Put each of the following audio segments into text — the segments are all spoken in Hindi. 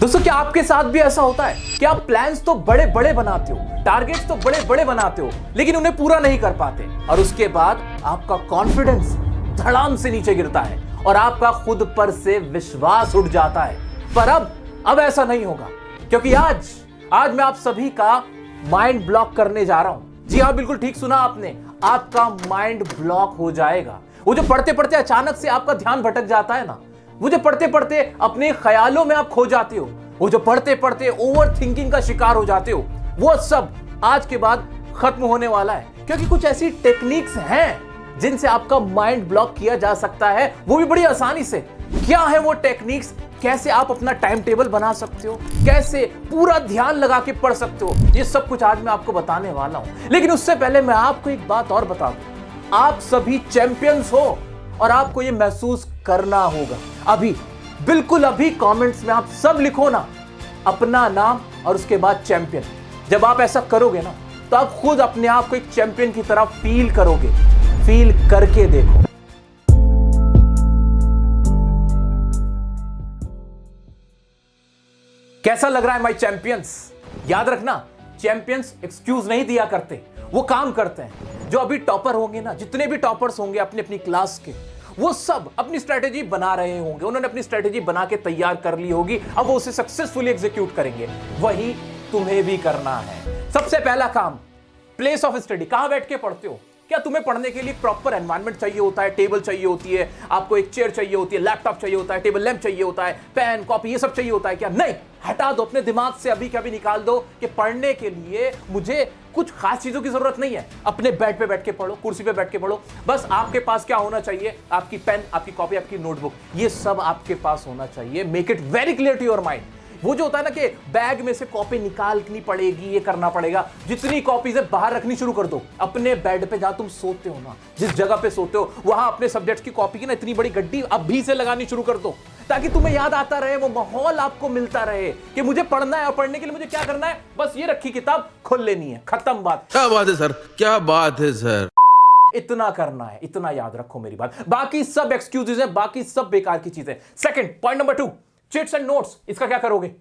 दोस्तों, क्या आपके साथ भी ऐसा होता है कि आप प्लान्स तो बड़े बड़े बनाते हो, टारगेट्स तो बड़े बड़े बनाते हो, लेकिन उन्हें पूरा नहीं कर पाते और उसके बाद आपका कॉन्फिडेंस धड़ाम से नीचे गिरता है और आपका खुद पर से विश्वास उठ जाता है। पर अब ऐसा नहीं होगा, क्योंकि आज मैं आप सभी का माइंड ब्लॉक करने जा रहा हूं। जी हां, बिल्कुल ठीक सुना आपने, आपका माइंड ब्लॉक हो जाएगा। वो जो पढ़ते पढ़ते अचानक से आपका ध्यान भटक जाता है ना, वो जो पढ़ते पढ़ते अपने ख्यालों में आप खो जाते हो, वो जो पढ़ते पढ़ते ओवर थिंकिंग का शिकार हो जाते हो, वो सब आज के बाद खत्म होने वाला है। क्योंकि कुछ ऐसी टेक्निक्स हैं जिनसे आपका माइंड ब्लॉक किया जा सकता है, वो भी बड़ी आसानी से। क्या है वो टेक्निक्स, कैसे आप अपना टाइम टेबल बना सकते हो, कैसे पूरा ध्यान लगा के पढ़ सकते हो, ये सब कुछ आज मैं आपको बताने वाला हूं। लेकिन उससे पहले मैं आपको एक बात और बता दूं, आप सभी चैंपियंस हो और आपको ये महसूस करना होगा। अभी, बिल्कुल अभी कमेंट्स में आप सब लिखो ना अपना नाम और उसके बाद चैंपियन। जब आप ऐसा करोगे ना, तो आप खुद अपने आप को एक चैंपियन की तरह फील करोगे। फील करके देखो। कैसा लग रहा है माय चैंपियंस? याद रखना, चैंपियंस एक्सक्यूज नहीं दिया करते, वो काम करते हैं। जो अभी टॉपर होंगे ना, जितने भी टॉपर्स होंगे अपनी अपनी क्लास के, वो सब अपनी स्ट्रेटेजी बना रहे होंगे। उन्होंने अपनी स्ट्रेटेजी बना के तैयार कर ली होगी, अब वो उसे सक्सेसफुली एग्जीक्यूट करेंगे। वही तुम्हें भी करना है। सबसे पहला काम, प्लेस ऑफ स्टडी। कहां बैठ के पढ़ते हो? क्या तुम्हें पढ़ने के लिए प्रॉपर एनवायरनमेंट चाहिए होता है? टेबल चाहिए होती है, आपको एक चेयर चाहिए होती है, लैपटॉप चाहिए होता है, टेबल लैंप चाहिए होता है, पेन कॉपी ये सब चाहिए होता है क्या? नहीं, हटा दो अपने दिमाग से, अभी कभी निकाल दो कि पढ़ने के लिए मुझे कुछ खास चीजों की जरूरत नहीं है। अपने बेड पे बैठ के पढ़ो, कुर्सी पे बैठ के पढ़ो। बस आपके पास क्या होना चाहिए? आपकी पेन, आपकी कॉपी, आपकी नोटबुक, ये सब आपके पास होना चाहिए। Make it very clear to your mind. वो जो होता है ना कि बैग में से कॉपी निकालनी पड़ेगी, ये करना पड़ेगा, जितनी कॉपीज है बाहर रखनी शुरू कर दो। अपने बेड पे जहां तुम सोते हो ना, जिस जगह पे सोते हो, वहां अपने सब्जेक्ट्स की कॉपी की ना इतनी बड़ी गड्डी अभी से लगानी शुरू कर दो, ताकि तुम्हें याद आता रहे, वो माहौल आपको मिलता रहे कि मुझे पढ़ना है और पढ़ने के लिए मुझे क्या करना है? बस ये रखी किताब खोल लेनी है, खत्म बात। क्या बात है सर, क्या बात है सर। इतना करना है, इतना याद रखो मेरी बात। बाकी सब एक्सक्यूजेज है, बाकी सब बेकार की चीजें। Second, point number 2, chits and notes. इसका क्या करोगे?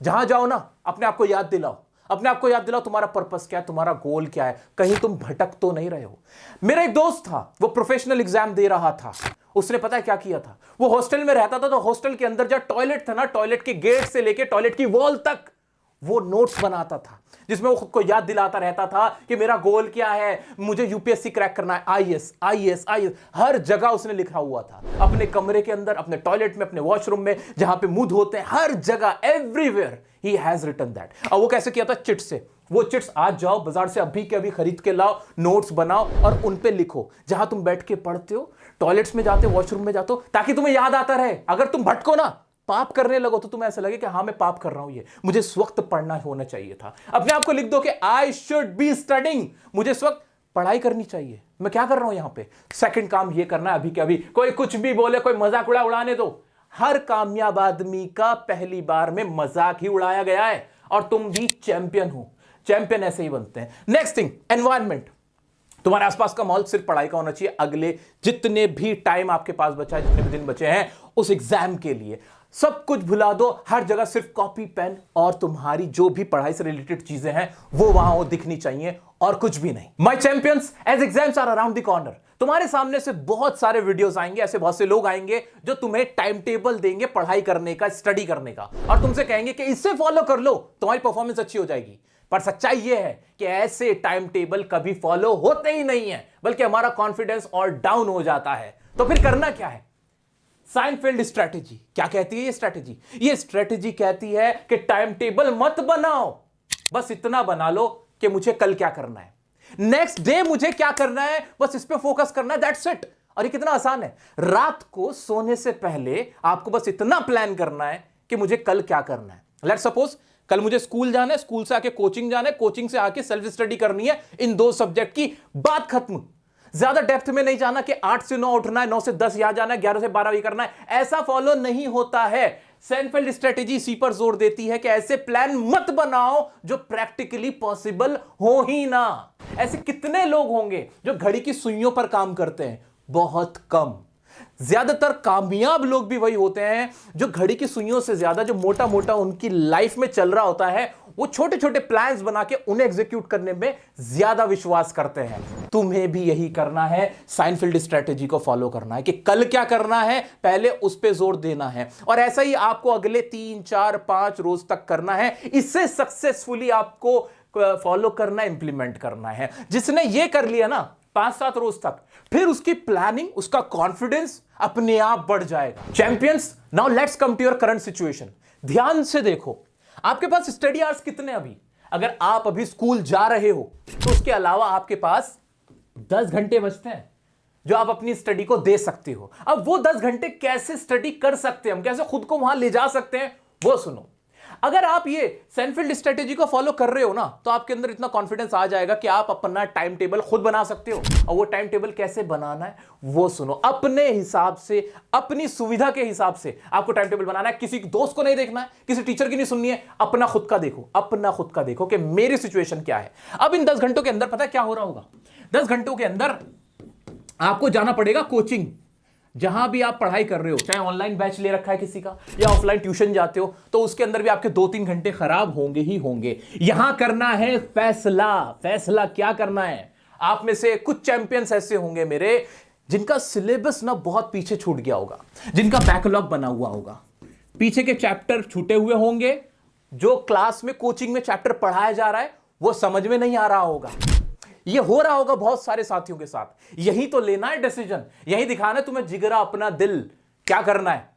जहां जाओ ना, अपने आप को याद दिलाओ, अपने आप को याद दिलाओ तुम्हारा पर्पस क्या है, तुम्हारा गोल क्या है, कहीं तुम भटक तो नहीं रहे हो। मेरा एक दोस्त था, वो प्रोफेशनल एग्जाम दे रहा था। उसने पता है क्या किया था? वो हॉस्टल में रहता था, तो हॉस्टल के अंदर जब टॉयलेट था ना, टॉयलेट के गेट से लेके टॉयलेट की वॉल तक वो नोट्स बनाता था, जिसमें वो खुद को याद दिलाता रहता था कि मेरा गोल क्या है, मुझे यूपीएससी क्रैक करना है, आईएएस आईएएस आईएएस। हर जगह उसने लिखा हुआ था, अपने कमरे के अंदर, अपने टॉयलेट में, अपने वॉशरूम में, जहां पे मुंह धोते हैं, हर जगह, एवरीवेयर ही हैज रिटन दैट। और वो कैसे किया था? चिट से। वो चिट्स आज जाओ बाजार से अभी के अभी खरीद के लाओ, नोट्स बनाओ और उन पे लिखो, जहां तुम बैठ के पढ़ते हो, टॉयलेट्स में जाते हो, वॉशरूम में जाते हो, ताकि तुम्हें याद आता रहे। अगर तुम भटको ना, पाप करने लगो, तो तुम्हें ऐसा लगे कि हाँ मैं पाप कर रहा हूं, ये मुझे इस वक्त पढ़ना होना चाहिए था। अपने आप को लिख दो कि आई शुड बी स्टडिंग, मुझे इस वक्त पढ़ाई करनी चाहिए। मैं क्या कर रहा हूं यहां पे? सेकंड काम ये करना है अभी के अभी। कोई कुछ भी बोले, कोई मजाक उड़ाने दो। हर कामयाब आदमी का पहली बार में मजाक ही उड़ाया गया है, और तुम भी चैंपियन हो। चैंपियन ऐसे ही बनते हैं। Next thing, environment. तुम्हारे आसपास का माहौल सिर्फ पढ़ाई का होना चाहिए। अगले जितने भी टाइम आपके पास बचा है, जितने भी दिन बचे हैं उस एग्जाम के लिए, सब कुछ भुला दो। हर जगह सिर्फ कॉपी पेन और तुम्हारी जो भी पढ़ाई से रिलेटेड चीजें हैं वो वहां दिखनी चाहिए, और कुछ भी नहीं। My champions, as exams are around the corner, तुम्हारे सामने से बहुत सारे वीडियोस आएंगे, ऐसे बहुत से लोग आएंगे जो तुम्हें टाइम टेबल देंगे पढ़ाई करने का, स्टडी करने का, और तुमसे कहेंगे कि इससे फॉलो कर लो, तुम्हारी परफॉर्मेंस अच्छी हो जाएगी। पर सच्चाई यह है कि ऐसे टाइम टेबल कभी फॉलो होते ही नहीं है, बल्कि हमारा कॉन्फिडेंस और डाउन हो जाता है। तो फिर करना क्या है? साइनफील्ड स्ट्रैटेजी क्या कहती है? ये स्ट्रैटेजी, कहती है कि टाइम टेबल मत बनाओ, बस इतना बना लो कि मुझे कल क्या करना है, नेक्स्ट डे मुझे क्या करना है, बस इस पे फोकस करना है, दैट्स इट। और ये कितना आसान है। रात को सोने से पहले आपको बस इतना प्लान करना है कि मुझे कल क्या करना है। लेट्स सपोज कल मुझे स्कूल जाना है, स्कूल से आके कोचिंग जाना है, कोचिंग से आके सेल्फ स्टडी करनी है, इन 2 सब्जेक्ट की, बात खत्म। ज्यादा डेप्थ में नहीं जाना कि 8 से 9 उठना है, 9 से 10 याद जाना है, 11 से 12 ये करना है, ऐसा फॉलो नहीं होता है। साइनफील्ड स्ट्रेटेजी इसी पर जोर देती है कि ऐसे प्लान मत बनाओ जो प्रैक्टिकली पॉसिबल हो ही ना। ऐसे कितने लोग होंगे जो घड़ी की सुइयों पर काम करते हैं? बहुत कम। ज्यादातर कामयाब लोग भी वही होते हैं जो घड़ी की सुइयों से ज्यादा जो मोटा मोटा उनकी लाइफ में चल रहा होता है, वो छोटे छोटे प्लान्स बना के उन्हें एग्जीक्यूट करने में ज्यादा विश्वास करते हैं। तुम्हें भी यही करना है, साइनफील्ड स्ट्रेटेजी को फॉलो करना है कि कल क्या करना है, पहले उस पर जोर देना है, और ऐसा ही आपको अगले 3, 4, 5 रोज तक करना है। इससे सक्सेसफुली आपको फॉलो करना, इंप्लीमेंट करना है। जिसने ये कर लिया ना 5-7 रोज तक, फिर उसकी प्लानिंग, उसका कॉन्फिडेंस अपने आप बढ़ जाएगा। Champions, now let's come to your current situation. ध्यान से देखो, आपके पास स्टडी आवर्स कितने अभी? अगर आप अभी स्कूल जा रहे हो तो उसके अलावा आपके पास 10 घंटे बचते हैं जो आप अपनी स्टडी को दे सकते हो। अब वो 10 घंटे कैसे स्टडी कर सकते हैं हम, कैसे खुद को वहां ले जा सकते हैं, वो सुनो। अगर आप ये साइनफील्ड स्ट्रेटेजी को फॉलो कर रहे हो ना, तो आपके अंदर इतना कॉन्फिडेंस आ जाएगा कि आप अपना टाइम टेबल खुद बना सकते हो। और वो टाइम टेबल कैसे बनाना है वो सुनो। अपने हिसाब से, अपनी सुविधा के हिसाब से आपको टाइम टेबल बनाना है। किसी दोस्त को नहीं देखना है, किसी टीचर की नहीं सुननी है, अपना खुद का देखो। अपना खुद का देखो कि मेरी सिचुएशन क्या है। अब इन 10 घंटों के अंदर पता है क्या हो रहा होगा? 10 घंटों के अंदर आपको जाना पड़ेगा कोचिंग। जहां भी आप पढ़ाई कर रहे हो, चाहे ऑनलाइन बैच ले रखा है किसी का या ऑफलाइन ट्यूशन जाते हो, तो उसके अंदर भी आपके 2-3 घंटे खराब होंगे ही होंगे। यहां करना है फैसला। फैसला क्या करना है? आप में से कुछ चैंपियंस ऐसे होंगे मेरे, जिनका सिलेबस ना बहुत पीछे छूट गया होगा, जिनका बैकलॉग बना हुआ होगा, पीछे के चैप्टर छूटे हुए होंगे, जो क्लास में कोचिंग में चैप्टर पढ़ाया जा रहा है वो समझ में नहीं आ रहा होगा। ये हो रहा होगा बहुत सारे साथियों के साथ। यही तो लेना है डिसीजन, यही दिखाना है तुम्हें जिगरा, अपना दिल। क्या करना है?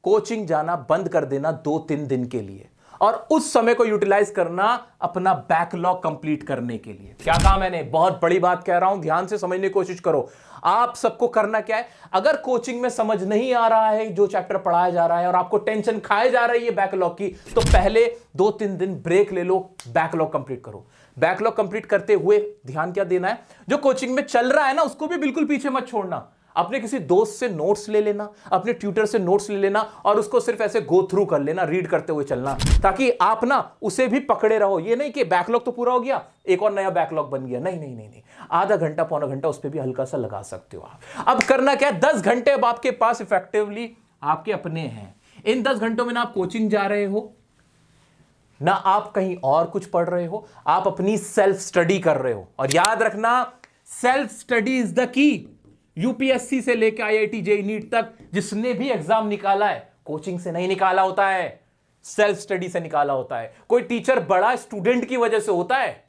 कोचिंग जाना बंद कर देना 2-3 दिन के लिए, और उस समय को यूटिलाइज करना अपना बैकलॉग कंप्लीट करने के लिए। क्या कहा मैंने? बहुत बड़ी बात कह रहा हूं, ध्यान से समझने की कोशिश करो। आप सबको करना क्या है? अगर कोचिंग में समझ नहीं आ रहा है जो चैप्टर पढ़ाया जा रहा है और आपको टेंशन खाए जा रही है बैकलॉग की, तो पहले 2-3 दिन ब्रेक ले लो, बैकलॉग कंप्लीट करो। बैकलॉग कंप्लीट करते हुए ध्यान क्या देना है? जो कोचिंग में चल रहा है ना, उसको भी बिल्कुल पीछे मत छोड़ना। अपने किसी दोस्त से नोट्स ले लेना, अपने ट्यूटर से नोट्स ले लेना, और उसको सिर्फ ऐसे गो थ्रू कर लेना, रीड करते हुए चलना, ताकि आप ना उसे भी पकड़े रहो। ये नहीं कि बैकलॉग तो पूरा हो गया, एक और नया बैकलॉग बन गया। नहीं नहीं नहीं नहीं, आधा घंटा, पौना घंटा उस पर भी हल्का सा लगा सकते हो आप। अब करना क्या? 10 घंटे अब आपके पास इफेक्टिवली आपके अपने हैं। इन 10 घंटों में ना आप कोचिंग जा रहे हो, ना आप कहीं और कुछ पढ़ रहे हो, आप अपनी सेल्फ स्टडी कर रहे हो। और याद रखना, self study is the key. UPSC से लेकर आईआईटी जेईई नीट तक जिसने भी एग्जाम निकाला है, कोचिंग से नहीं निकाला होता है, सेल्फ स्टडी से निकाला होता है। कोई टीचर बड़ा स्टूडेंट की वजह से होता है,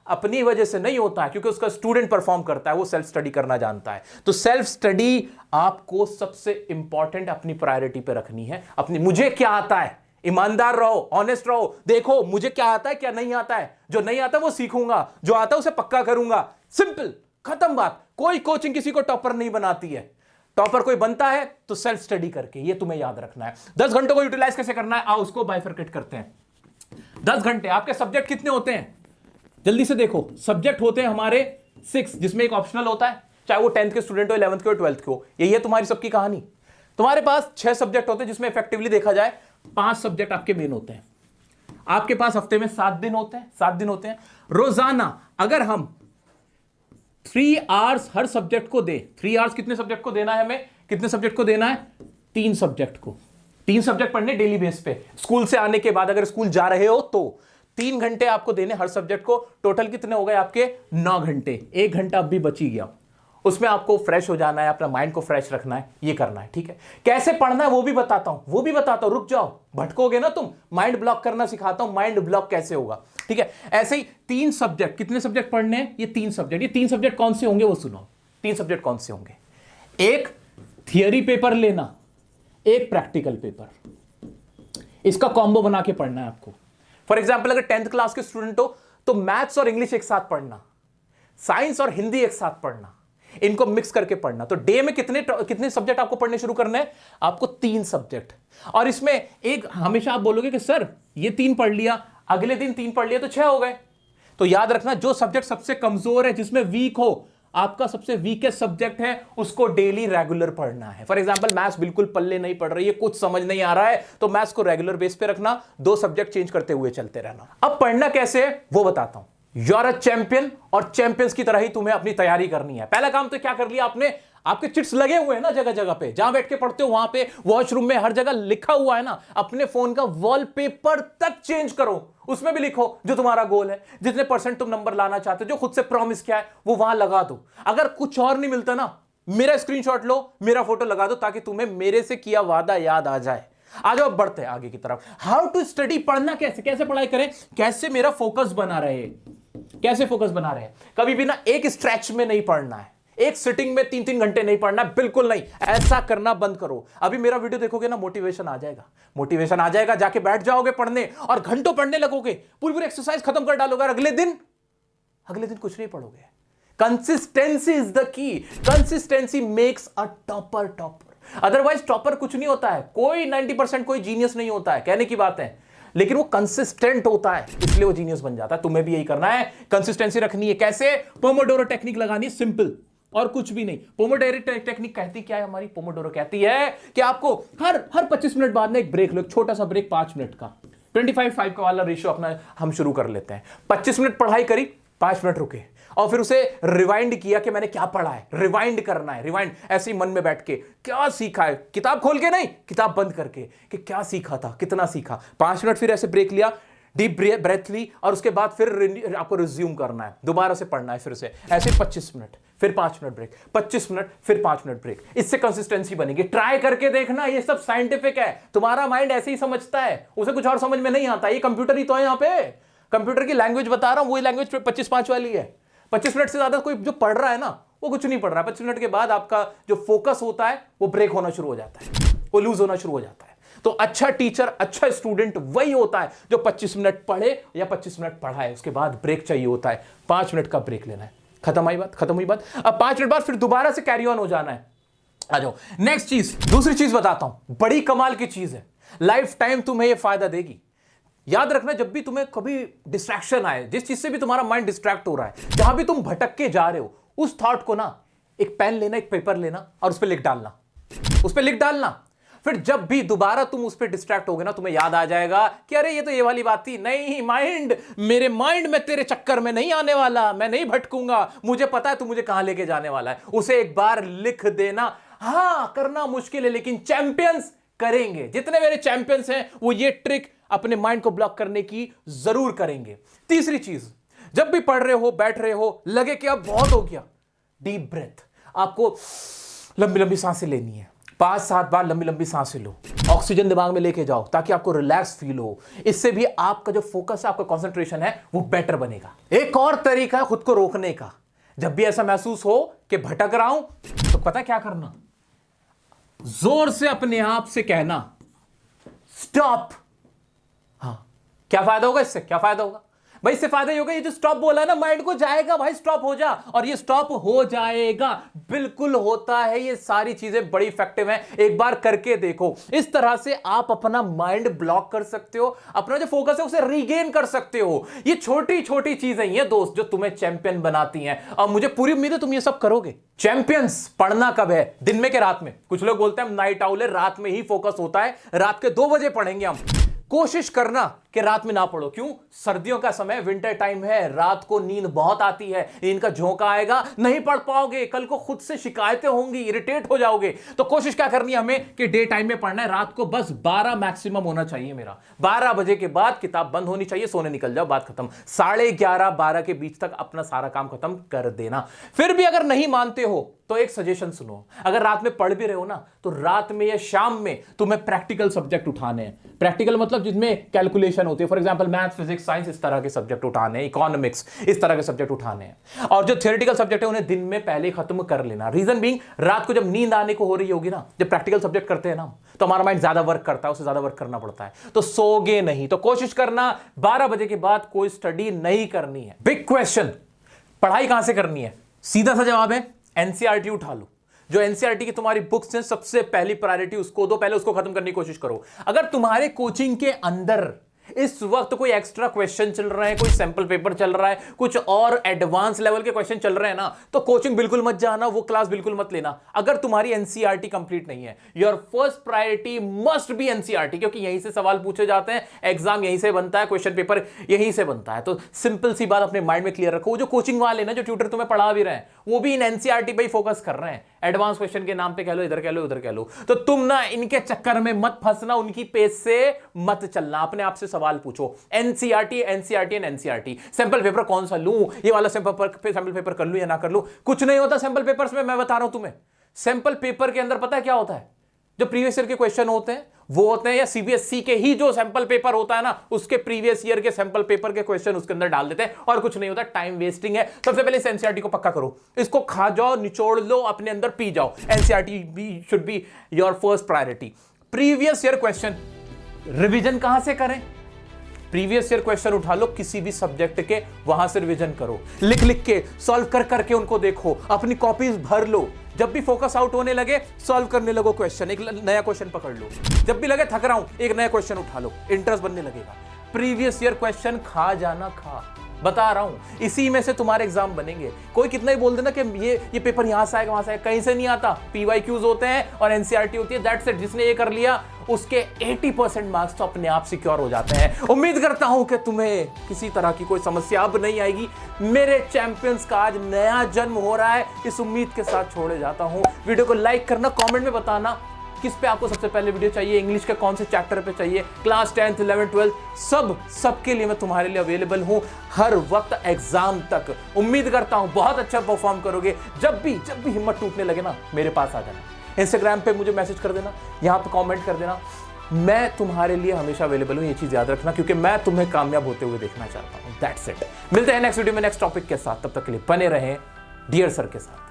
अपनी वजह से नहीं होता है, क्योंकि उसका स्टूडेंट परफॉर्म करता है, वो सेल्फ स्टडी करना जानता है। तो सेल्फ स्टडी आपको सबसे इंपॉर्टेंट अपनी प्रायोरिटी पे रखनी है। अपनी, मुझे क्या आता है, ईमानदार रहो, ऑनेस्ट रहो, देखो मुझे क्या आता है क्या नहीं आता है। जो नहीं आता वो सीखूंगा, जो आता है उसे पक्का करूंगा। सिंपल, खत्म बात। कोई कोचिंग किसी को टॉपर नहीं बनाती है। टॉपर कोई बनता है तो सेल्फ स्टडी करके, ये तुम्हें याद रखना है। 10 घंटों को यूटिलाइज कैसे करना है, आओ उसको बाइफरकेट करते हैं। 10 घंटे आपके सब्जेक्ट कितने होते हैं? जल्दी से देखो, सब्जेक्ट होते हैं हमारे 6, जिसमें एक ऑप्शनल होता है, चाहे वो 10th के स्टूडेंट हो, 11th के हो, 12th के हो। यही है तुम्हारी सबकी कहानी। तुम्हारे पास 6 सब्जेक्ट होते हैं, जिसमें इफेक्टिवली देखा जाए 5 सब्जेक्ट आपके मेन होते हैं। आपके पास हफ्ते में 7 दिन होते हैं, 7 दिन होते हैं। रोजाना अगर हम 3 आवर्स हर सब्जेक्ट को दे, 3 आवर्स कितने सब्जेक्ट को देना है हमें? कितने सब्जेक्ट को देना है? 3 सब्जेक्ट को। 3 सब्जेक्ट पढ़ने डेली बेस पे, स्कूल से आने के बाद, अगर स्कूल जा रहे हो तो 3 घंटे आपको देने हर सब्जेक्ट को। टोटल कितने हो गए आपके? 9 घंटे। 1 घंटा अब भी बच ही गया, उसमें आपको फ्रेश हो जाना है, अपना माइंड को फ्रेश रखना है, ये करना है। ठीक है, कैसे पढ़ना है वो भी बताता हूं, रुक जाओ, भटकोगे ना तुम। माइंड ब्लॉक करना सिखाता हूं, माइंड ब्लॉक कैसे होगा। ठीक है, ऐसे ही 3 सब्जेक्ट, कितने सब्जेक्ट पढ़ने हैं? ये 3 सब्जेक्ट। ये 3 सब्जेक्ट कौन से होंगे वो सुनो। 3 सब्जेक्ट कौन से होंगे? एक थियरी पेपर लेना, एक प्रैक्टिकल पेपर। इसका कॉम्बो बना के पढ़ना है आपको। फॉर एग्जाम्पल, अगर 10th क्लास के स्टूडेंट हो तो मैथ्स और इंग्लिश एक साथ पढ़ना, साइंस और हिंदी एक साथ पढ़ना, इनको मिक्स करके पढ़ना। तो डे में कितने सब्जेक्ट आपको पढ़ने शुरू करने हैं? आपको 3 सब्जेक्ट। और इसमें एक, हमेशा आप बोलोगे कि सर ये 3 पढ़ लिया, अगले दिन 3 पढ़ लिया, तो 6 हो गए। तो याद रखना, जो सब्जेक्ट सबसे कमजोर है, जिसमें वीक हो, आपका सबसे वीकेस्ट सब्जेक्ट है, उसको डेली रेगुलर पढ़ना है। फॉर एग्जांपल, मैथ्स बिल्कुल पल्ले नहीं पढ़ रही है, कुछ समझ नहीं आ रहा है, तो मैथ्स को रेगुलर बेस पे रखना, 2 सब्जेक्ट चेंज करते हुए चलते रहना। अब पढ़ना कैसे है वो बताता हूं। यू आर अ चैंपियन, और चैंपियंस की तरह ही तुम्हें अपनी तैयारी करनी है। पहला काम तो क्या कर लिया आपने? आपके चिट्स लगे हुए हैं ना जगह जगह पे, जहां बैठ के पढ़ते हो वहां पे, वॉशरूम में, हर जगह लिखा हुआ है ना। अपने फोन का वॉलपेपर तक चेंज करो, उसमें भी लिखो जो तुम्हारा गोल है, जितने परसेंट तुम नंबर लाना चाहते हो, जो खुद से प्रॉमिस किया है वो वहां लगा दो। अगर कुछ और नहीं मिलता ना, मेरा स्क्रीनशॉट लो, मेरा फोटो लगा दो, ताकि तुम्हें मेरे से किया वादा याद आ जाए। आ जाओ, बढ़ते हैं आगे की तरफ। हाउ टू स्टडी, पढ़ना कैसे, कैसे पढ़ाई करें, कैसे मेरा फोकस बना रहे, कैसे फोकस बना रहे। कभी भी ना एक स्ट्रेच में नहीं पढ़ना है, एक सिटिंग में 3-3 घंटे नहीं पढ़ना, बिल्कुल नहीं। ऐसा करना बंद करो। अभी मेरा वीडियो देखोगे ना, मोटिवेशन आ जाएगा, मोटिवेशन आ जाएगा, जाके बैठ जाओगे पढ़ने और घंटों पढ़ने लगोगे, पूरी पूरी एक्सरसाइज खत्म कर डालोगे और अगले दिन कुछ नहीं पढ़ोगे। Consistency is the key. Consistency makes a topper topper. Otherwise topper कुछ नहीं होता है, कोई 90% कोई जीनियस नहीं होता है, कहने की बात है, लेकिन वो कंसिस्टेंट होता है, इसलिए वो जीनियस बन जाता है। तुम्हें भी यही करना है, कंसिस्टेंसी रखनी है। कैसे? पोमोडोरो टेक्निक लगानी, सिंपल और कुछ भी नहीं। पोमोडोरो टेक्निक कहती क्या है हमारी? पोमोडोरो कहती है कि आपको हर 25 मिनट बाद में एक ब्रेक लो, एक छोटा सा ब्रेक 5 मिनट का। 25-5 का वाला रेशियो अपना हम शुरू कर लेते हैं। 25 मिनट पढ़ाई करी, 5 मिनट रुके और फिर उसे रिवाइंड किया कि मैंने क्या पढ़ा है। रिवाइंड करना है, रिवाइंड ऐसे ही मन में बैठ के क्या सीखा है, किताब खोल के नहीं, किताब बंद करके कि क्या सीखा था, कितना सीखा। 5 मिनट फिर ऐसे ब्रेक लिया, डीप ब्रेथ ली और उसके बाद फिर आपको रिज्यूम करना है, दोबारा से पढ़ना है फिर से ऐसे 25 मिनट, फिर 5 मिनट ब्रेक, 25 मिनट, फिर 5 मिनट ब्रेक। इससे कंसिस्टेंसी बनेगी। ट्राई करके देखना, ये सब साइंटिफिक है। तुम्हारा माइंड ऐसे ही समझता है, उसे कुछ और समझ में नहीं आता। ये कंप्यूटर ही तो है, यहां पे कंप्यूटर की लैंग्वेज बता रहा हूं, वही लैंग्वेज 25-5 वाली है। 25 मिनट से ज्यादा कोई जो पढ़ रहा है ना, वो कुछ नहीं पढ़ रहा है। 25 मिनट के बाद आपका जो फोकस होता है वो ब्रेक होना शुरू हो जाता है, वो लूज होना शुरू हो जाता है। तो अच्छा टीचर, अच्छा स्टूडेंट वही होता है जो 25 मिनट पढ़े या 25 मिनट पढ़ाए, उसके बाद ब्रेक चाहिए होता है। 5 मिनट का ब्रेक लेना है। खत्म आई बात, खत्म हुई बात। अब 5 मिनट बाद फिर दोबारा से कैरी ऑन हो जाना है। आ जाओ, नेक्स्ट चीज, दूसरी चीज बताता हूं, बड़ी कमाल की चीज है, लाइफ टाइम तुम्हें यह फायदा देगी। याद रखना, जब भी तुम्हें कभी डिस्ट्रैक्शन आए, जिस चीज से भी तुम्हारा माइंड डिस्ट्रैक्ट हो रहा है, जहां भी तुम भटक के जा रहे हो, उस थॉट को ना एक पेन लेना, एक पेपर लेना और उस पर लिख डालना, उस पर लिख डालना। फिर जब भी दोबारा तुम उस पर डिस्ट्रैक्ट होगे ना, तुम्हें याद आ जाएगा कि अरे ये तो ये वाली बात थी। नहीं, माइंड, मेरे माइंड में तेरे चक्कर में नहीं आने वाला, मैं नहीं भटकूंगा, मुझे पता है तू मुझे कहां लेके जाने वाला है। उसे एक बार लिख देना। हां, करना मुश्किल है, लेकिन चैंपियंस करेंगे। जितने मेरे चैंपियंस हैं वो ये ट्रिक अपने माइंड को ब्लॉक करने की जरूर करेंगे। तीसरी चीज, जब भी पढ़ रहे हो, बैठ रहे हो, लगे कि अब बहुत हो गया, डीप ब्रेथ। आपको लंबी लंबी सांसें लेनी है, 5-7 बार लंबी लंबी सांसें लो, ऑक्सीजन दिमाग में लेके जाओ ताकि आपको रिलैक्स फील हो। इससे भी आपका जो फोकस है, आपका कंसंट्रेशन है, वो बेटर बनेगा। एक और तरीका है खुद को रोकने का। जब भी ऐसा महसूस हो कि भटक रहा हूं, तो पता क्या करना, जोर से अपने आप से कहना, स्टॉप। हाँ, क्या फायदा होगा इससे? क्या फायदा होगा भाई? इससे फायदा ही होगा, ये जो स्टॉप बोला है ना, माइंड को जाएगा भाई स्टॉप हो जा, और ये स्टॉप हो जाएगा। बिल्कुल होता है। ये सारी चीजें बड़ी इफेक्टिव हैं, एक बार करके देखो। इस तरह से आप अपना माइंड ब्लॉक कर सकते हो, अपना जो फोकस है उसे रीगेन कर सकते हो। ये छोटी छोटी चीजें ये दोस्त जो तुम्हें चैंपियन बनाती हैं, और मुझे पूरी उम्मीद है तुम ये सब करोगे। चैंपियंस पढ़ना कब है? दिन में के रात में? कुछ लोग बोलते हैं हम नाइट आउल है, रात में ही फोकस होता है, रात के 2 बजे पढ़ेंगे हम। कोशिश करना कि रात में ना पढ़ो। क्यों? सर्दियों का समय, विंटर टाइम है, रात को नींद बहुत आती है, इनका झोंका आएगा, नहीं पढ़ पाओगे, कल को खुद से शिकायतें होंगी, इरिटेट हो जाओगे। तो कोशिश क्या करनी है हमें कि डे टाइम में पढ़ना है। रात को बस 12 मैक्सिमम होना चाहिए मेरा, 12 बजे के बाद किताब बंद होनी चाहिए, सोने निकल जाओ, बात खत्म। 11:30-12 के बीच तक अपना सारा काम खत्म कर देना। फिर भी अगर नहीं मानते हो तो एक सजेशन सुनो, अगर रात में पढ़ भी रहे हो ना, तो रात में या शाम में तुम्हें प्रैक्टिकल सब्जेक्ट उठाने हैं। प्रैक्टिकल मतलब जिसमें कैलकुलेशन होती है, for example maths, physics, science, इस तरह के सब्जेक्ट उठाने हैं, इकोनॉमिक्स, इस तरह के सब्जेक्ट उठाने हैं। और जो थियोरेटिकल सब्जेक्ट है उन्हें दिन में पहले खत्म कर लेना। रीजन बीइंग, रात को जब नींद आने को हो रही होगी ना, जब प्रैक्टिकल सब्जेक्ट करते हैं ना, तो हमारा माइंड ज्यादा वर्क करता है, उससे ज्यादा वर्क करना पड़ता है, तो सोगे नहीं। तो कोशिश करना 12 बजे के बाद कोई स्टडी नहीं करनी है। बिग क्वेश्चन, पढ़ाई कहां से करनी है? सीधा सा जवाब है एनसीईआरटी उठा लो। जो एनसीईआरटी की तुम्हारी बुक्स हैं, सबसे पहली प्रायोरिटी उसको दो, पहले उसको खत्म करने की कोशिश करो। अगर तुम्हारे कोचिंग के अंदर इस वक्त कोई एक्स्ट्रा क्वेश्चन चल रहा है, कोई सैंपल पेपर चल रहा है, कुछ और एडवांस लेवल के क्वेश्चन चल रहे हैं ना, तो कोचिंग बिल्कुल मत जाना, वो क्लास बिल्कुल मत लेना। अगर तुम्हारी एनसीईआरटी कंप्लीट नहीं है, your first priority must be NCERT, क्योंकि यहीं से सवाल पूछे जाते हैं, एग्जाम यहीं से बनता है, क्वेश्चन पेपर यहीं से बनता है। तो सिंपल सी बात अपने माइंड में क्लियर रखो। जो कोचिंग वाले ना, जो ट्यूटर तुम्हें पढ़ा भी रहे हैं, वो भी इन एनसीईआरटी पे ही फोकस कर रहे हैं। एडवांस क्वेश्चन के नाम पे कह लो, इधर कह लो, उधर कह लो। तो तुम ना इनके चक्कर में मत फंसना, उनकी पेज से मत चलना, अपने आप से सवाल पूछो। NCERT, NCERT and NCERT. Sample paper कौन सा लूं, ये वाला सैंपल पेपर कर लूं या ना कर लूं? कुछ नहीं होता सैंपल पेपर्स में, मैं बता रहा हूं तुम्हें। सैंपल पेपर के अंदर पता है क्या होता है? जो प्रीवियस ईयर के क्वेश्चन होते हैं वो होते हैं, या सीबीएसई के ही जो सैंपल पेपर होता है ना, उसके प्रीवियस ईयर के सैंपल पेपर के क्वेश्चन उसके अंदर डाल देते हैं, और कुछ नहीं होता, टाइम वेस्टिंग है। सबसे पहले इस एनसीईआरटी को पक्का करो, इसको खा जाओ, निचोड़ लो, अपने अंदर पी जाओ। एनसीईआरटी भी should be your first priority. Previous year question revision कहां से करें? प्रीवियस ईयर क्वेश्चन उठा लो किसी भी सब्जेक्ट के, वहां से रिवीजन करो, लिख लिख के, सॉल्व कर करके उनको देखो, अपनी कॉपीज भर लो। जब भी फोकस आउट होने लगे सॉल्व करने लगो क्वेश्चन, एक नया क्वेश्चन पकड़ लो। जब भी लगे थक रहा हूं, एक नया क्वेश्चन उठा लो, इंटरेस्ट बनने लगेगा। प्रीवियस ईयर क्वेश्चन खा जाना, खा, बता रहा हूं, इसी में से तुम्हारे एग्जाम बनेंगे। कोई कितना ही बोल देना कि ये पेपर यहां से आएगा, वहां से आएगा, कहीं से नहीं आता। पीवाईक्यूज होते हैं और एनसीईआरटी होती है, दैट्स इट। जिसने ये कर लिया उसके 80% मार्क्स तो अपने आप सिक्योर हो जाते हैं। उम्मीद करता हूं कि तुम्हें किसी तरह की कोई समस्या अब नहीं आएगी। मेरे चैंपियंस का आज नया जन्म हो रहा है, इस उम्मीद के साथ छोड़े जाता हूं। वीडियो को लाइक करना, कमेंट में बताना किस पे आपको सबसे पहले वीडियो चाहिए, इंग्लिश के कौन से चैप्टर पे चाहिए, क्लास 10th 11th 12th सबके लिए मैं तुम्हारे लिए अवेलेबल हूं हर वक्त एग्जाम तक। उम्मीद करता हूं बहुत अच्छा परफॉर्म करोगे। जब भी हिम्मत टूटने लगे ना, मेरे पास आ जाना, इंस्टाग्राम पे मुझे मैसेज कर देना, यहां पे कमेंट कर देना, मैं तुम्हारे लिए हमेशा अवेलेबल हूं। ये चीज याद रखना, क्योंकि मैं तुम्हें कामयाब होते हुए देखना चाहता हूं। That's it. मिलते हैं नेक्स्ट वीडियो में नेक्स्ट टॉपिक के साथ, तब तक के लिए बने रहें डियर सर के साथ।